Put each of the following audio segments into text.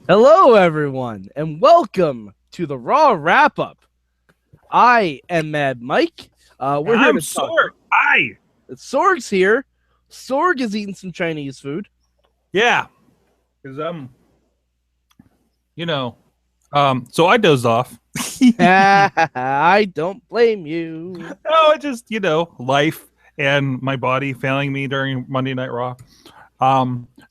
Hello, everyone, and welcome to the Raw Wrap-Up. I am Mad Mike. We're here to talk. Sorg. Sorg's here. Sorg is eating some Chinese food. Yeah, because so I dozed off. I don't blame you. No, it just life and my body failing me during Monday Night Raw.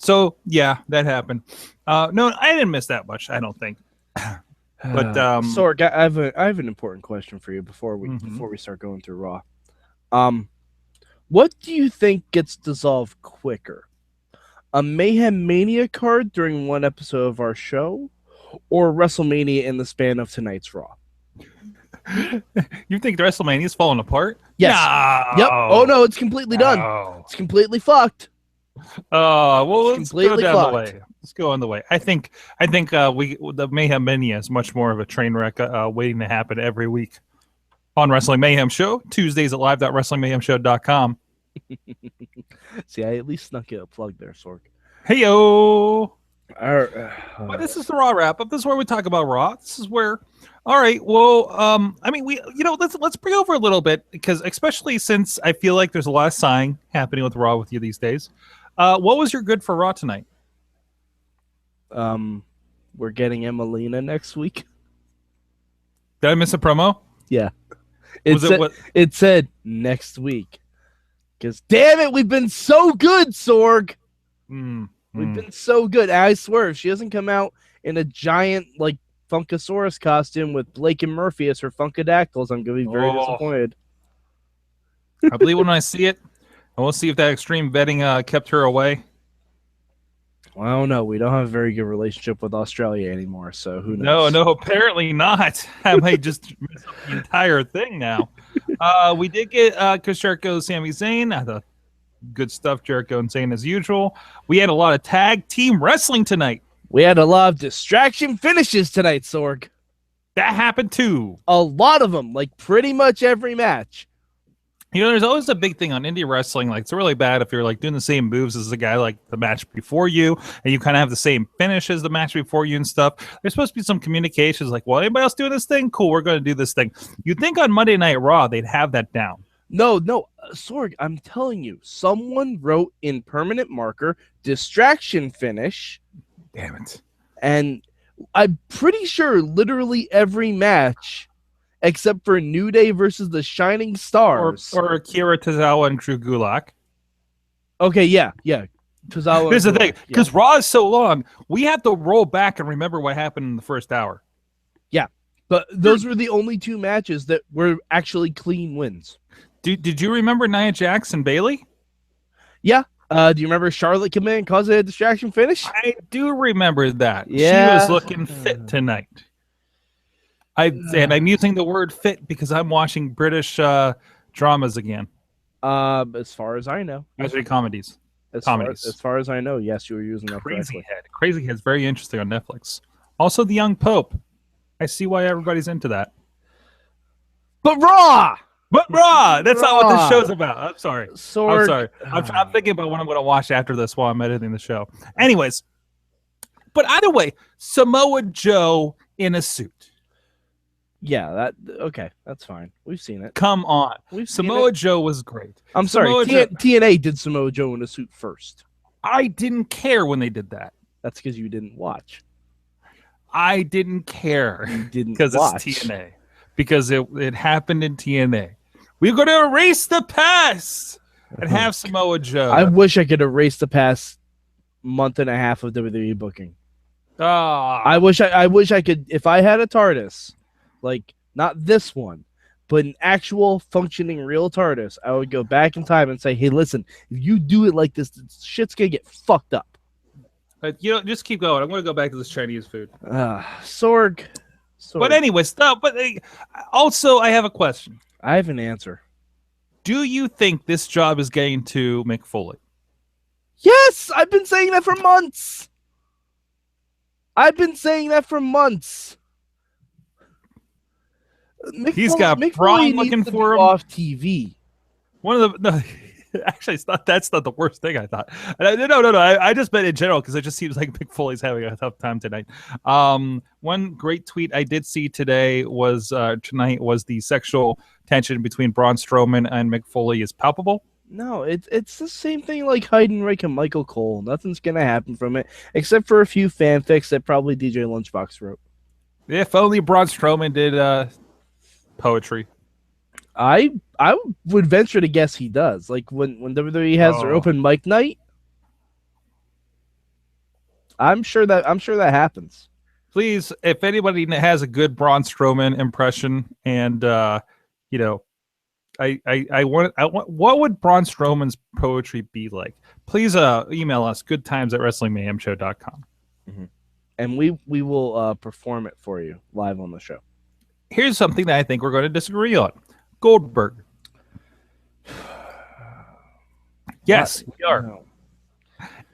So yeah, that happened. No, I didn't miss that much. I don't think. But Sorg, I have an important question for you before we start going through Raw. What do you think gets dissolved quicker? A Mayhem Mania card during one episode of our show, or WrestleMania in the span of tonight's Raw? You think the WrestleMania is falling apart? Yes. No. Yep. Oh no, it's completely done. It's completely fucked. Well, let's go down fucked. the way. Let's go on the way. I think the Mayhem Mania is much more of a train wreck waiting to happen every week on Wrestling Mayhem Show, Tuesdays at live.wrestlingmayhemshow.com. See, I at least snuck it a plug there, Sorg. Hey-yo! But this is the Raw wrap-up. This is where we talk about Raw. This is where... All right, well, let's bring over a little bit, because especially since I feel like there's a lot of sighing happening with Raw with you these days. What was your good for Raw tonight? We're getting Emelina next week. Did I miss a promo? Yeah. It said next week. Because, damn it, we've been so good, Sorg. We've been so good. I swear, if she doesn't come out in a giant, Funkasaurus costume with Blake and Murphy as her Funkadactyls, I'm going to be very disappointed. I believe when I see it. And we'll see if that extreme vetting kept her away. Well, I don't know. We don't have a very good relationship with Australia anymore, so who knows? No, apparently not. I might just mess up the entire thing now. We did get Chris Jericho, Sami Zayn. The good stuff, Jericho and Zayn as usual. We had a lot of tag team wrestling tonight. We had a lot of distraction finishes tonight, Sorg. That happened too. A lot of them, pretty much every match. There's always a big thing on indie wrestling. It's really bad if you're doing the same moves as the guy the match before you, and you kind of have the same finish as the match before you and stuff. There's supposed to be some communications well, anybody else doing this thing? Cool, we're going to do this thing. You'd think on Monday Night Raw they'd have that down. No, Sorg, I'm telling you, someone wrote in permanent marker, distraction finish. Damn it. And I'm pretty sure literally every match, except for New Day versus the Shining Stars. Or Akira Tozawa and Drew Gulak. Okay, yeah. Tozawa. Here's the thing, because Raw is so long, we have to roll back and remember what happened in the first hour. Yeah, but those were the only two matches that were actually clean wins. Did you remember Nia Jax and Bayley? Yeah. Do you remember Charlotte come in and cause a distraction finish? I do remember that. Yeah. She was looking fit tonight. And I'm using the word fit because I'm watching British dramas again. As far as I know. Actually, comedies. As far as I know, yes, you were using that correctly. Crazy Head's very interesting on Netflix. Also, The Young Pope. I see why everybody's into that. But Raw! That's not what this show's about. I'm sorry. Sorg. I'm sorry. I'm thinking about what I'm going to watch after this while I'm editing the show. Anyways, but either way, Samoa Joe in a suit. Yeah, that's fine. We've seen it. Come on. Samoa Joe was great. I'm sorry. TNA did Samoa Joe in a suit first. I didn't care when they did that. That's because you didn't watch. I didn't care. You didn't because watch. It's TNA. Because it happened in TNA. We're going to erase the past and have Samoa Joe. I wish I could erase the past month and a half of WWE booking. I wish I could. If I had a TARDIS, not this one, but an actual functioning real TARDIS, I would go back in time and say, "Hey, listen, if you do it like this shit's gonna get fucked up." But just keep going. I'm going to go back to this Chinese food. Sorg. But anyway, stop. But also, I have a question. I have an answer. Do you think this job is getting to Mick Foley? Yes, I've been saying that for months. He's got Braun looking for him off TV. One of the Actually, it's not. That's not the worst thing I thought. No. I just meant in general because it just seems like Mick Foley's having a tough time tonight. One great tweet I did see today was tonight was the sexual tension between Braun Strowman and Mick Foley is palpable. No, it's the same thing like Heidenreich and Michael Cole. Nothing's gonna happen from it except for a few fanfics that probably DJ Lunchbox wrote. If only Braun Strowman did poetry. I would venture to guess he does. Like when WWE has their open mic night, I'm sure that happens. Please, if anybody has a good Braun Strowman impression, and I want what would Braun Strowman's poetry be like? Please email us goodtimes@wrestlingmayhemshow.com. Mm-hmm. And we will perform it for you live on the show. Here's something that I think we're going to disagree on. Goldberg. Yes, we are. No.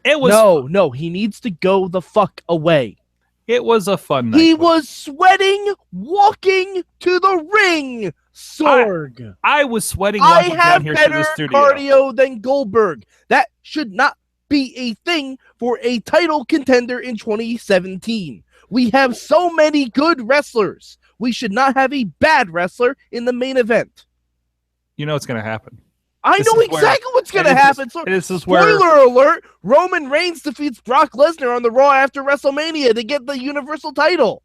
It was no. He needs to go the fuck away. It was a fun night. He was sweating walking to the ring. Sorg. I was sweating walking down here to the studio. I have better cardio than Goldberg. That should not be a thing for a title contender in 2017. We have so many good wrestlers. We should not have a bad wrestler in the main event. You know what's going to happen. I know exactly what's going to happen. Spoiler alert, Roman Reigns defeats Brock Lesnar on the Raw after WrestleMania to get the Universal title.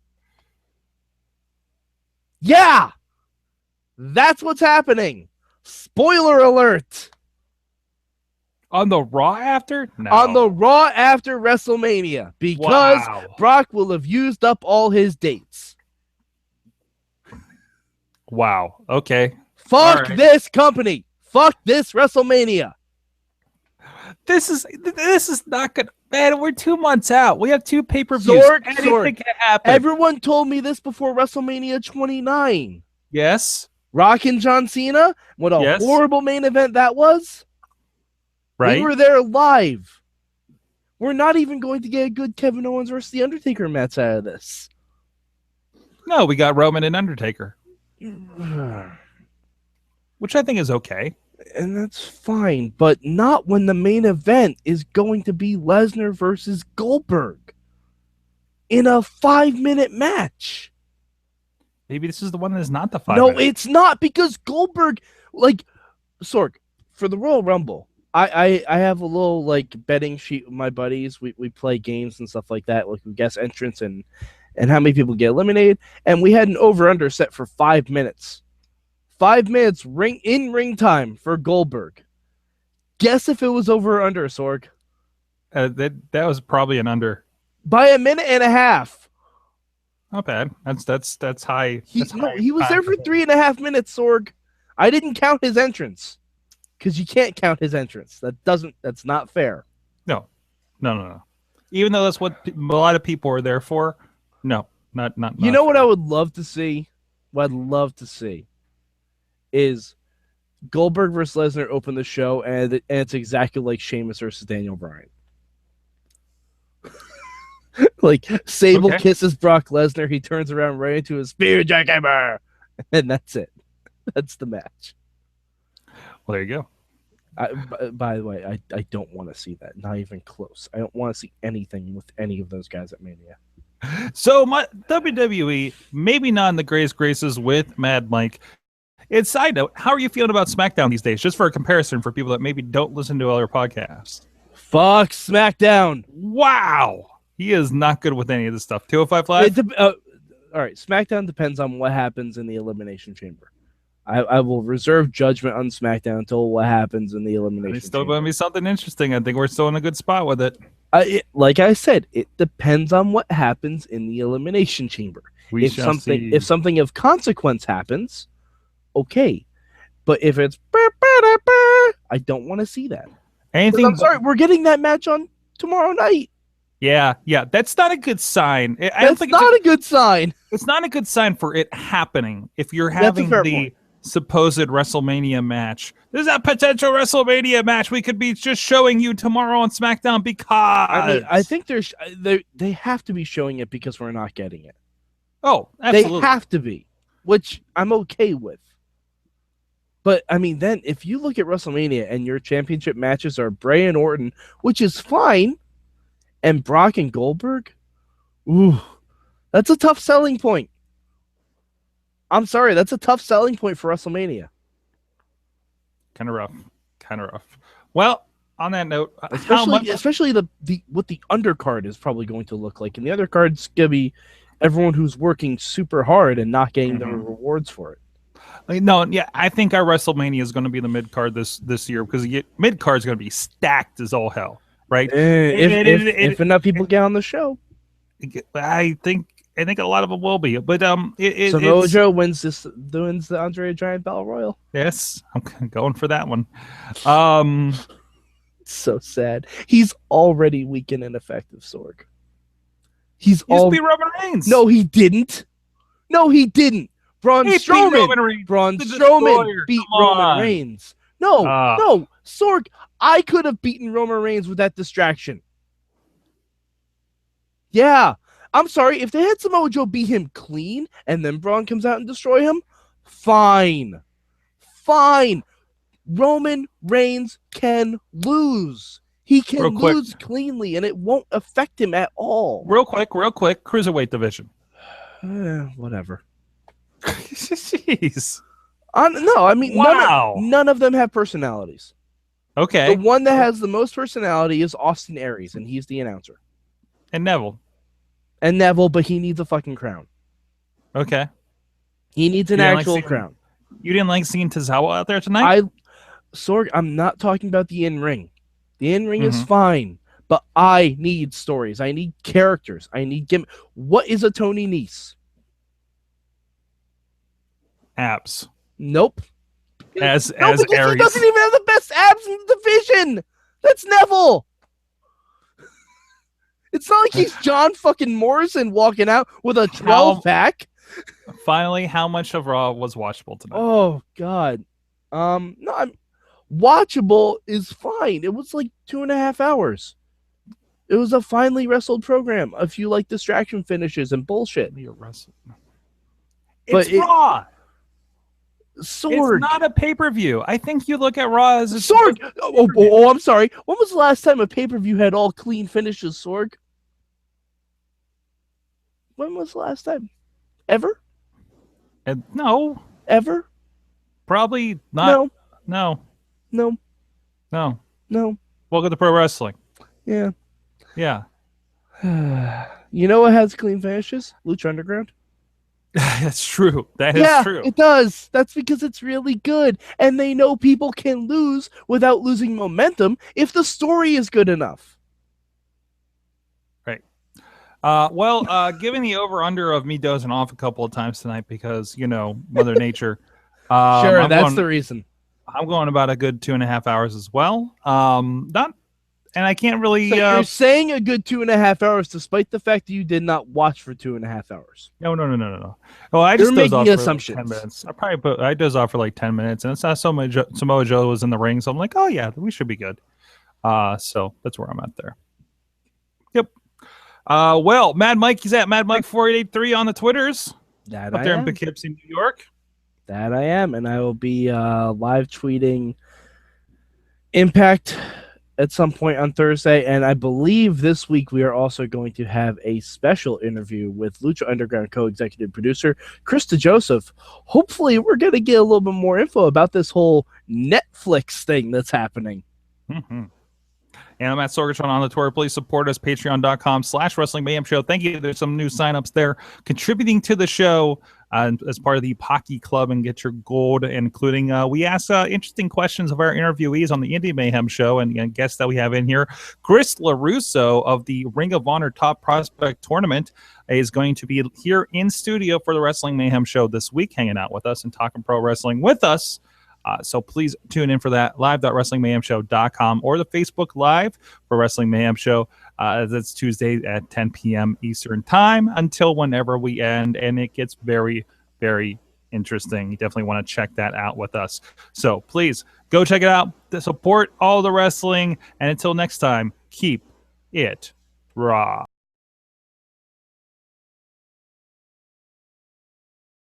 Yeah, that's what's happening. Spoiler alert. On the Raw after? No. On the Raw after WrestleMania, because Brock will have used up all his dates. Wow. Okay. Fuck this company. Fuck this WrestleMania. This is not good. Man, we're 2 months out. We have 2 pay-per-views. Anything can happen. Everyone told me this before WrestleMania 29. Yes. Rock and John Cena. What a horrible main event that was. Right. We were there live. We're not even going to get a good Kevin Owens versus The Undertaker match out of this. No, we got Roman and Undertaker. Which I think is okay. And that's fine, but not when the main event is going to be Lesnar versus Goldberg in a 5-minute match. Maybe this is the one that is not the 5 No, it's not, because Goldberg, like, Sorg, for the Royal Rumble, I have a little, like, betting sheet with my buddies. We play games and stuff like that, like we guess entrance and how many people get eliminated, and we had an over-under set for 5 minutes. 5 minutes ring time for Goldberg. Guess if it was over or under, Sorg? That was probably an under. By a minute and a half. Not bad. That's high. He was there for 3.5 minutes, Sorg. I didn't count his entrance. Because you can't count his entrance. That's not fair. No. Even though that's what a lot of people are there for. No, not. You know what I would love to see? What I'd love to see is Goldberg versus Lesnar open the show, and it's exactly like Sheamus versus Daniel Bryan. Like Sable kisses Brock Lesnar, he turns around right into his spear jackhammer, and that's it. That's the match. Well, there you go. By the way, I don't want to see that. Not even close. I don't want to see anything with any of those guys at Mania. So my WWE, maybe not in the greatest graces with Mad Mike. And side note, how are you feeling about SmackDown these days? Just for a comparison for people that maybe don't listen to other podcasts. Fuck SmackDown. Wow. He is not good with any of this stuff. 205 Live? All right. SmackDown depends on what happens in the Elimination Chamber. I will reserve judgment on SmackDown until what happens in the Elimination Chamber. It's still going to be something interesting. I think we're still in a good spot with it. Like I said, it depends on what happens in the Elimination Chamber. If something of consequence happens, okay. But if it's I don't want to see that. I'm sorry, we're getting that match on tomorrow night. Yeah, that's not a good sign. That's not a good sign. It's not a good sign for it happening if you're having the supposed WrestleMania match. There's a potential WrestleMania match we could be just showing you tomorrow on SmackDown because I think they have to be showing it because we're not getting it. Oh, absolutely. They have to be, which I'm okay with. But I mean, then if you look at WrestleMania and your championship matches are Bray and Orton, which is fine, and Brock and Goldberg, ooh, that's a tough selling point. I'm sorry, that's a tough selling point for WrestleMania. Kind of rough. Well, on that note, especially the what the undercard is probably going to look like, and the undercard's gonna be everyone who's working super hard and not getting the rewards for it. No, yeah, I think our WrestleMania is going to be the mid card this year because mid card is going to be stacked as all hell, right? If enough people get on the show, I think a lot of them will be. But Samoa Joe wins the Andre Giant Battle Royal. Yes, I'm going for that one. So sad. He's already weak and ineffective, Sorg. He used to be Roman Reigns. No, he didn't. Braun Strowman beat Roman Reigns. No, Sorg, I could have beaten Roman Reigns with that distraction. Yeah, I'm sorry. If they had Samoa Joe beat him clean and then Braun comes out and destroy him, fine. Roman Reigns can lose. He can lose cleanly, and it won't affect him at all. Real quick, Cruiserweight division. Whatever. Jeez. No, I mean, wow. None of them have personalities. Okay. The one that has the most personality is Austin Aries, and he's the announcer. And Neville, but he needs a fucking crown. Okay. He needs an actual crown. You didn't like seeing Tozawa out there tonight? Sorg, I'm not talking about the in-ring. The in-ring is fine, but I need stories. I need characters. I need What is a Tony Nese? Abs. Nope. As Aries. He doesn't even have the best abs in the division. That's Neville. It's not like he's John fucking Morrison walking out with a 12-pack. Finally, how much of Raw was watchable tonight? Oh God. No, watchable is fine. It was like 2.5 hours. It was a finely wrestled program. If you like distraction finishes and bullshit. It's Raw. Sorg. It's not a pay-per-view. I think you look at Raw as a Sorg. Oh, I'm sorry. When was the last time a pay-per-view had all clean finishes, Sorg? When was the last time? Ever? No. Ever? Probably not. No. Welcome to pro wrestling. Yeah. Yeah. You know what has clean finishes? Lucha Underground. That's true. That is true. It does. That's because it's really good. And they know people can lose without losing momentum if the story is good enough. Right. Given the over-under of me dozing off a couple of times tonight because, Mother Nature. Sure, that's the reason. I'm going about a good 2.5 hours as well. And I can't really. So you're saying a good 2.5 hours, despite the fact that you did not watch for 2.5 hours. No. Well, I just dozed off for assumptions. Like 10 minutes. I dozed off for like 10 minutes, and it's not so much. Samoa Joe was in the ring, so I'm like, oh yeah, we should be good. So that's where I'm at there. Yep. Well, Mad Mike, he's at Mad Mike 4883 on the Twitters. That up there in Poughkeepsie, New York. That I am, and I will be live tweeting Impact at some point on Thursday, and I believe this week we are also going to have a special interview with Lucha Underground co-executive producer Chris DeJoseph. Hopefully, we're going to get a little bit more info about this whole Netflix thing that's happening. Mm-hmm. And I'm at Sorgatron on the Twitter. Please support us, patreon.com/Wrestling Mayhem Show. Thank you. There's some new signups there contributing to the show as part of the Pocky Club and get your gold, including we ask interesting questions of our interviewees on the Indie Mayhem Show and guests that we have in here. Chris LaRusso of the Ring of Honor Top Prospect Tournament is going to be here in studio for the Wrestling Mayhem Show this week, hanging out with us and talking pro wrestling with us. So please tune in for that, live.wrestlingmayhemshow.com or the Facebook Live for Wrestling Mayhem Show. That's Tuesday at 10 p.m. Eastern Time until whenever we end, and it gets very, very interesting. You definitely want to check that out with us. So please go check it out. Support all the wrestling, and until next time, keep it raw.